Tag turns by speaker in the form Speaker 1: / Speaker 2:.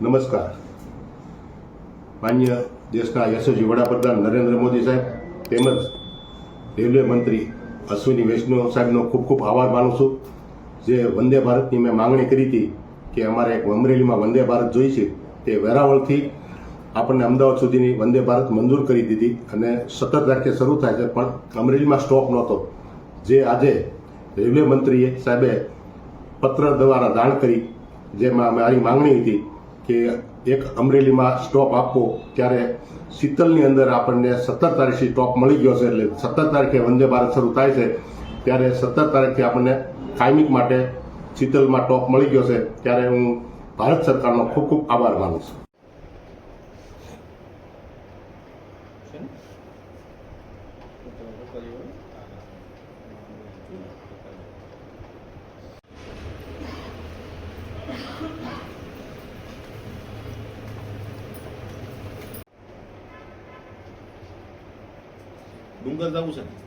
Speaker 1: નમસ્કાર. માન્ય દેશના યશસ્વી વડાપ્રધાન નરેન્દ્ર મોદી સાહેબ તેમજ રેલવે મંત્રી અશ્વિની વૈષ્ણવ સાહેબનો ખૂબ ખૂબ આભાર માનું છું. જે વંદે ભારતની મેં માંગણી કરી હતી કે અમારે એક અમરેલીમાં વંદે ભારત જોઈ છે, તે વેરાવળથી આપણને અમદાવાદ સુધીની વંદે ભારત મંજૂર કરી દીધી અને 17 તારીખે શરૂ થાય છે, પણ અમરેલીમાં સ્ટોપ નહોતો. જે આજે રેલવે મંત્રીએ સાહેબે પત્ર દ્વારા જાણ કરી, જેમાં મારી માંગણી હતી કે એક અમરેલીમાં સ્ટોપ આપવો, ત્યારે શીતલની અંદર આપણને 17 તારીખથી સ્ટોપ મળી ગયો છે. એટલે 17 તારીખે વંદે ભારત શરૂ થાય છે, ત્યારે 17 તારીખથી આપણને કાયમિક માટે શીતલમાં સ્ટોપ મળી ગયો છે. ત્યારે હું ભારત સરકારનો ખૂબ ખૂબ આભાર માનું છું.
Speaker 2: ડુંગર જવું છે.